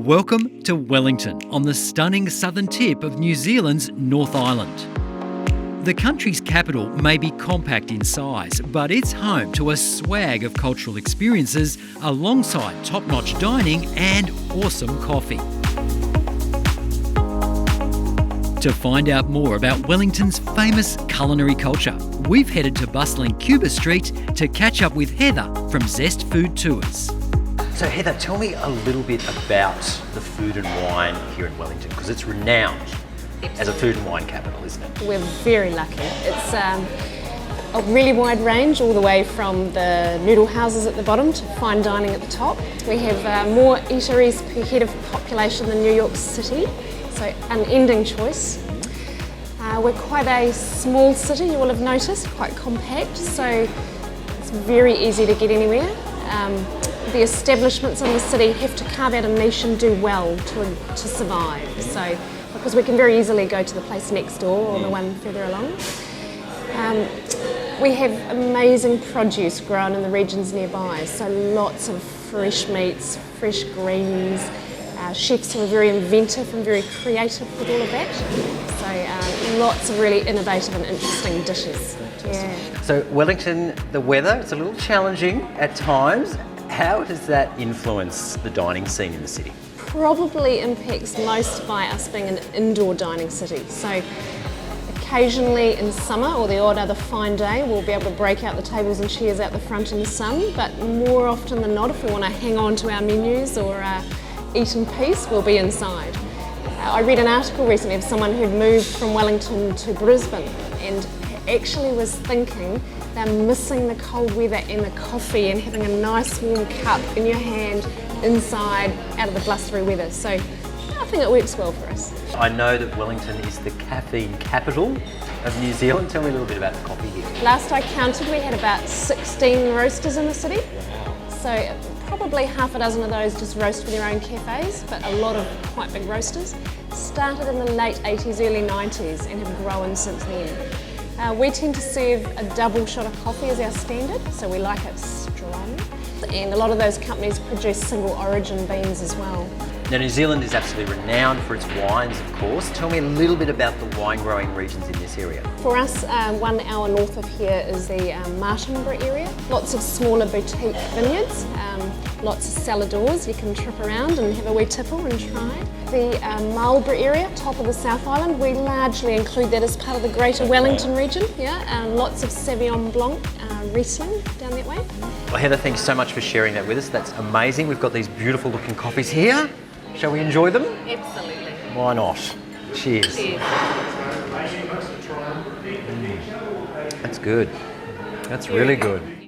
Welcome to Wellington on the stunning southern tip of New Zealand's North Island. The country's capital may be compact in size, but it's home to a swag of cultural experiences alongside top-notch dining and awesome coffee. To find out more about Wellington's famous culinary culture, we've headed to bustling Cuba Street to catch up with Heather from Zest Food Tours. So Heather, tell me a little bit about the food and wine here in Wellington, because it's renowned as a food and wine capital, isn't it? We're very lucky. It's a really wide range, all the way from the noodle houses at the bottom to fine dining at the top. We have more eateries per head of population than New York City, so unending choice. We're quite a small city, you will have noticed, quite compact, so it's very easy to get anywhere. The establishments in the city have to carve out a niche and do well to survive. So, because we can very easily go to the place next door or the one further along. We have amazing produce grown in the regions nearby, so lots of fresh meats, fresh greens. Chefs who are very inventive and very creative with all of that. So lots of really innovative and interesting dishes. Yeah. So Wellington, the weather, it's a little challenging at times. How does that influence the dining scene in the city? Probably impacts most by us being an indoor dining city. So occasionally in summer or the odd other fine day, we'll be able to break out the tables and chairs out the front in the sun, but more often than not, if we want to hang on to our menus or eat in peace, we'll be inside. I read an article recently of someone who'd moved from Wellington to Brisbane and actually was thinking they're missing the cold weather and the coffee and having a nice warm cup in your hand inside out of the blustery weather. So I think it works well for us. I know that Wellington is the caffeine capital of New Zealand. Tell me a little bit about the coffee here. Last I counted, we had about 16 roasters in the city. So probably half a dozen of those just roast for their own cafes, but a lot of quite big roasters. Started in the late 80s, early 90s and have grown since then. We tend to serve a double shot of coffee as our standard, so we like it strong. And a lot of those companies produce single origin beans as well. Now New Zealand is absolutely renowned for its wines, of course. Tell me a little bit about the wine growing regions in this area. For us, 1 hour north of here is the Martinborough area. Lots of smaller boutique vineyards, lots of celladors. You can trip around and have a wee tipple and try. The Marlborough area, top of the South Island, we largely include that as part of the greater Wellington region. Yeah, lots of Sauvignon Blanc, Riesling down that way. Well Heather, thanks so much for sharing that with us. That's amazing. We've got these beautiful looking coffees here. Shall we enjoy them? Absolutely. Why not? Cheers. Cheers. That's good. That's really good.